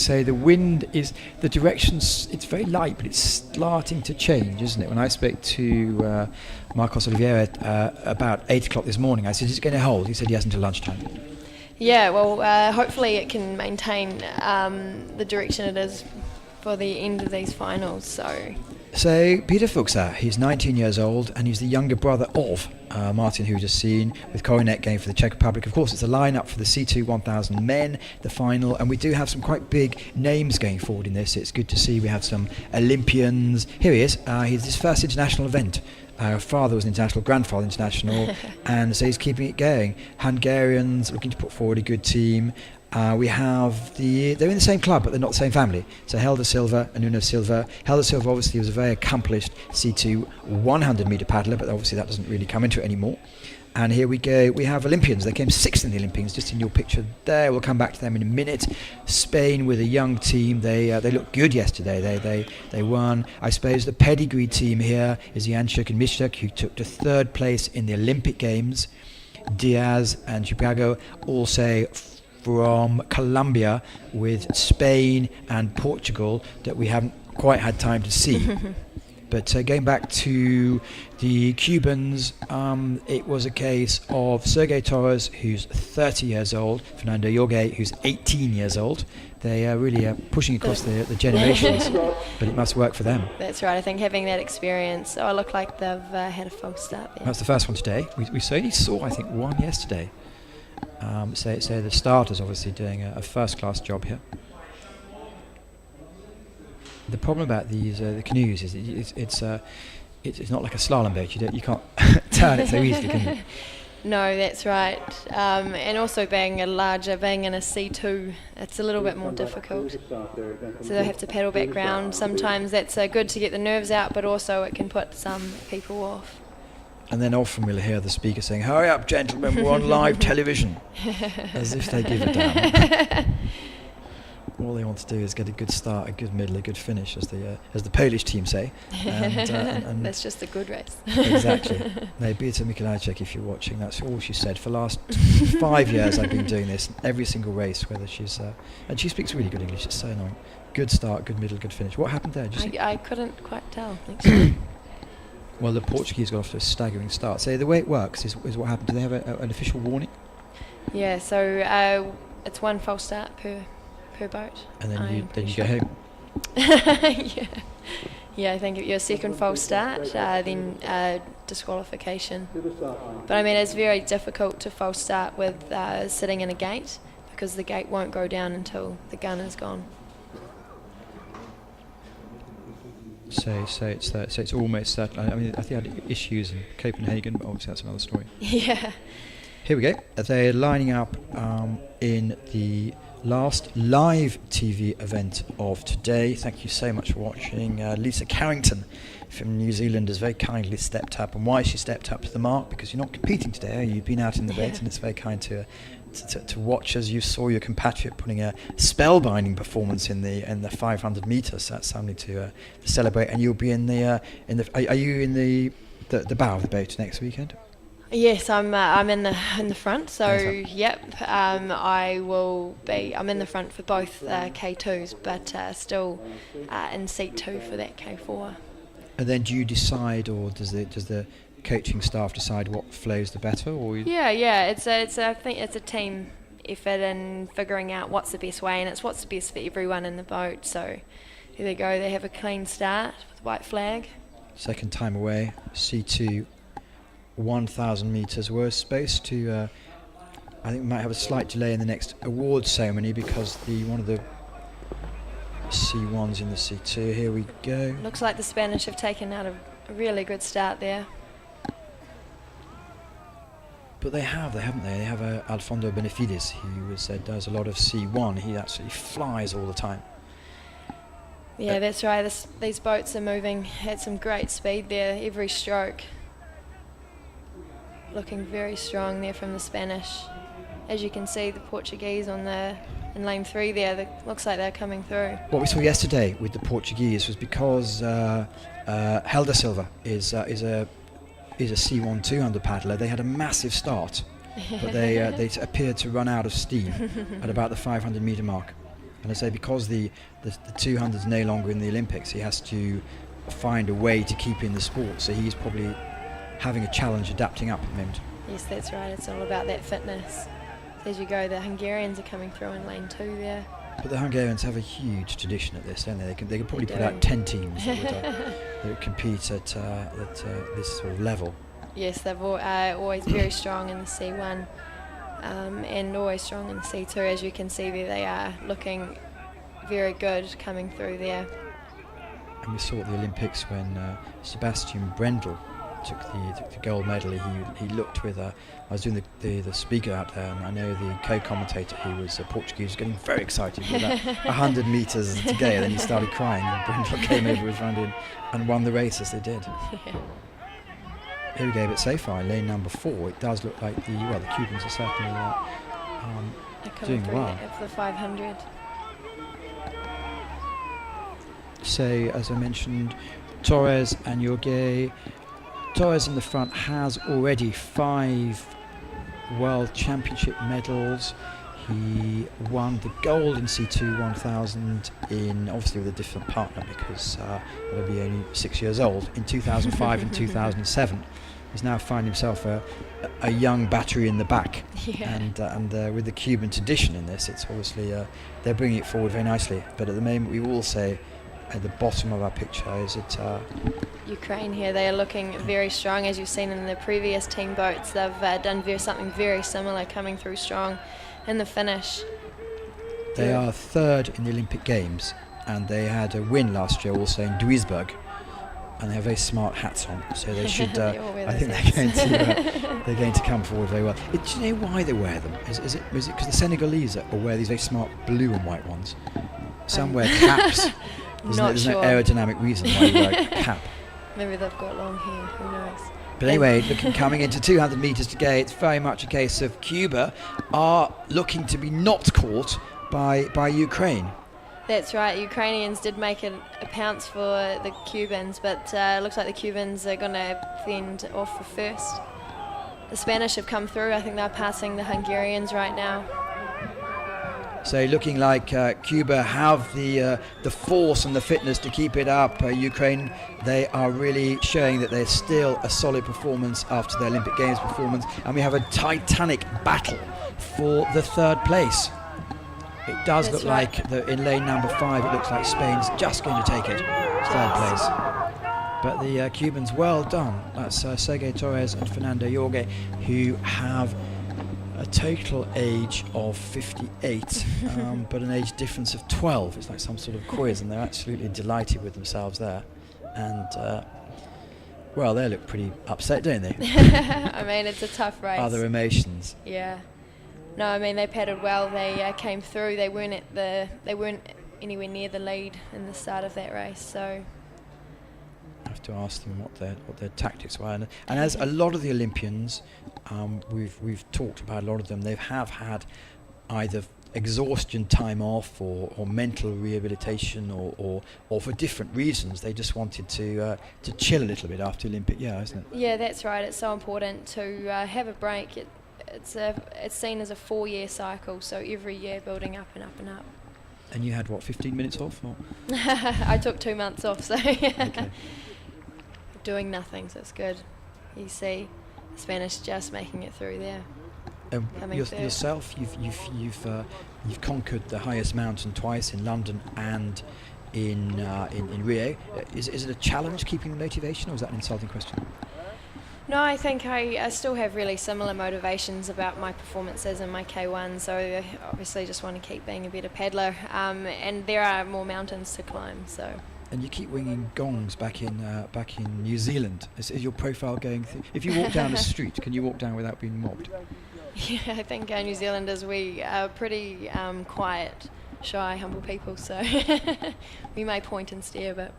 So the wind is, the direction's, it's very light, but it's starting to change, isn't it? When I spoke to Marcos Oliveira about 8 o'clock this morning, I said, is it going to hold? He said yes until lunchtime. Yeah, well, hopefully it can maintain the direction it is for the end of these finals. So Peter Fuchsa, he's 19 years old, and he's the younger brother of Martin, who we just seen, with Coronet game for the Czech Republic. Of course, it's a lineup for the C2 1000 men, the final, and we do have some quite big names going forward in this. It's good to see we have some Olympians. Here he is. He's his first international event. Father was international, grandfather international, and so he's keeping it going. Hungarians looking to put forward a good team. We have they're in the same club, but they're not the same family. So Helder Silva and Nuno Silva. Helder Silva obviously was a very accomplished C2 100 metre paddler, but obviously that doesn't really come into it anymore. And here we go, we have Olympians. They came sixth in the Olympians, just in your picture there. We'll come back to them in a minute. Spain with a young team. They looked good yesterday. They won. I suppose the pedigree team here is Janček and Mishek, who took to third place in the Olympic Games. Diaz and Chicago also from Colombia, with Spain and Portugal that we haven't quite had time to see. But going back to the Cubans, it was a case of Sergio Torres, who's 30 years old, Fernando Jorge, who's 18 years old. They are really pushing across the generations, but it must work for them. That's right. I think having that experience, it looked like they've had a false start there. That's the first one today. We only saw, I think, one yesterday. So the starters obviously doing a first-class job here. The problem about these the canoes is it's not like a slalom boat. You can't turn it so easily, can you? No, that's right. And also being in a C2, it's a little bit more difficult. So they have to paddle back round. Sometimes that's good to get the nerves out, but also it can put some people off. And then often we'll hear the speaker saying, "Hurry up, gentlemen, we're on live television," as if they give a damn. All they want to do is get a good start, a good middle, a good finish, as the Polish team say. And that's just a good race. Exactly. No, Beata Mikulajczyk, if you're watching, that's all she said. For the last 5 years I've been doing this, every single race, whether she's... and she speaks really good English, it's so annoying. Good start, good middle, good finish. What happened there? I couldn't quite tell, actually. Well, the Portuguese got off to a staggering start. So the way it works is what happened. Do they have an official warning? Yeah, so it's one false start per boat. And then you go home. Yeah, I think if you're second false start, then disqualification. But I mean, it's very difficult to false start with sitting in a gate, because the gate won't go down until the gun is gone. So it's almost certain. I mean, I think I had issues in Copenhagen, but obviously that's another story. Yeah. Here we go. They're lining up in the last live TV event of today. Thank you so much for watching. Lisa Carrington from New Zealand has very kindly stepped up. And why she stepped up to the mark? Because you're not competing today. You've been out in the boat, and it's very kind to watch as you saw your compatriot putting a spellbinding performance in the 500 meters. So that's something to celebrate. And you'll be in the are you in the bow of the boat next weekend? Yes, I'm in the front. So yep, I will be. I'm in the front for both K2s, but still in seat 2 for that K4. And then do you decide, or does the coaching staff decide what flows the better? Or Yeah. I think it's a team effort in figuring out what's the best way, and it's what's the best for everyone in the boat. So here they go. They have a clean start with white flag. Second time away, C2, 1,000 meters. We're supposed to. I think we might have a slight delay in the next awards ceremony because one of the C1s in the C2. Here we go. Looks like the Spanish have taken out a really good start there. But they have, haven't they? They have Alfonso Benefides, who does a lot of C1. He absolutely flies all the time. Yeah, that's right. These boats are moving at some great speed there, every stroke. Looking very strong there from the Spanish. As you can see, the Portuguese in lane 3 there, looks like they're coming through. What we saw yesterday with the Portuguese was because Helder Silva is a C1 200 paddler. They had a massive start, but they appeared to run out of steam at about the 500 metre mark. And I say because the 200 is no longer in the Olympics, he has to find a way to keep in the sport. So he's probably having a challenge adapting up at the moment. Yes, that's right. It's all about that fitness. So as you go, the Hungarians are coming through in lane 2 there. But the Hungarians have a huge tradition at this, don't they? They could probably put out 10 teams that would compete at this sort of level. Yes, they're always very strong in the C1 and always strong in the C2. As you can see there, they are looking very good coming through there. And we saw at the Olympics when Sebastian Brendel took the gold medal. He looked with I was doing the speaker out there, and I know the co-commentator, who was Portuguese, was getting very excited with that 100 metres to go. Then he started crying, and Brendel came over his round in and won the race as they did. Yeah. Here we go, but so far in lane number 4, it does look like the Cubans are certainly doing well. Of the 500. So, as I mentioned, Torres and Jorge. Torres in the front has already 5 World Championship medals. He won the gold in C2 1000 in, obviously with a different partner, because he'll be only 6 years old, in 2005 and 2007. He's now found himself a young battery in the back. Yeah. And with the Cuban tradition in this, it's obviously they're bringing it forward very nicely. But at the moment, we will say at the bottom of our picture is it Ukraine here. They are looking very strong, as you've seen in the previous team boats. They've done something very similar, coming through strong in the finish. They are 3rd in the Olympic Games, and they had a win last year also in Duisburg, and they have very smart hats on, so they should I think they're going to come forward very well. Do you know why they wear them? Is it because the Senegalese wear these very smart blue and white ones? Some wear caps. There's no aerodynamic reason why you wear a cap. Maybe they've got long hair, who knows. But anyway, coming into 200 metres to go, it's very much a case of Cuba are looking to be not caught by Ukraine. That's right. Ukrainians did make a pounce for the Cubans, but it looks like the Cubans are going to fend off for first. The Spanish have come through. I think they're passing the Hungarians right now. So looking like Cuba have the force and the fitness to keep it up. Ukraine, they are really showing that they're still a solid performance after the Olympic Games performance. And we have a titanic battle for the 3rd place. It does look like in lane number 5, it looks like Spain's just going to take it, 3rd place. But the Cubans, well done. That's Sergio Torres and Fernando Jorge, who have a total age of 58, but an age difference of 12. It's like some sort of quiz, and they're absolutely delighted with themselves there. And, well, they look pretty upset, don't they? I mean, it's a tough race. Other emotions. Yeah. No, I mean, they paddled well. They came through. They weren't anywhere near the lead in the start of that race, so I have to ask them what their tactics were. And as a lot of the Olympians, we've talked about a lot of them, they have had either exhaustion time off or mental rehabilitation or for different reasons. They just wanted to chill a little bit after Olympic year, isn't it? Yeah, that's right. It's so important to have a break. It's seen as a 4-year cycle, so every year building up and up and up. And you had, 15 minutes off? Or? I took 2 months off, so Okay. Doing nothing, so it's good. You see the Spanish just making it through there. Yourself, you've conquered the highest mountain twice in London and in Rio. Is it a challenge keeping the motivation, or is that an insulting question? No, I think I still have really similar motivations about my performances in my K1, so I obviously just want to keep being a better paddler, and there are more mountains to climb. So. And you keep ringing gongs back in New Zealand. Is your profile going through? If you walk down the street, can you walk down without being mobbed? Yeah, I think New Zealanders, we are pretty quiet, shy, humble people, so we may point and stare, but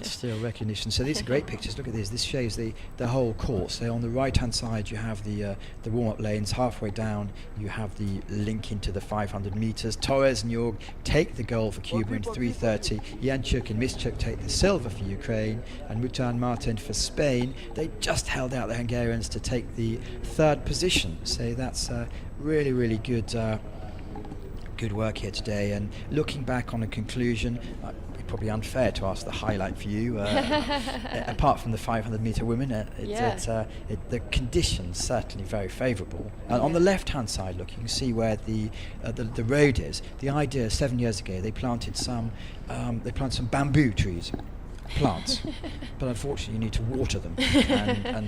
still recognition. So these are great pictures. Look at this. This shows the whole course. So on the right hand side you have the warm-up lanes. Halfway down you have the link into the 500 meters. Torres and Jorg take the gold for Cuba in 3:30. Janchuk and Mischuk take the silver for Ukraine, and Mutan Martin for Spain. They just held out the Hungarians to take the 3rd position. So that's really good good work here today. And looking back on a conclusion, it's probably unfair to ask the highlight for you. Apart from the 500-meter women, the conditions certainly very favourable. On the left-hand side, look, you can see where the road is. The idea 7 years ago, they planted some bamboo trees. Plants, but unfortunately you need to water them, and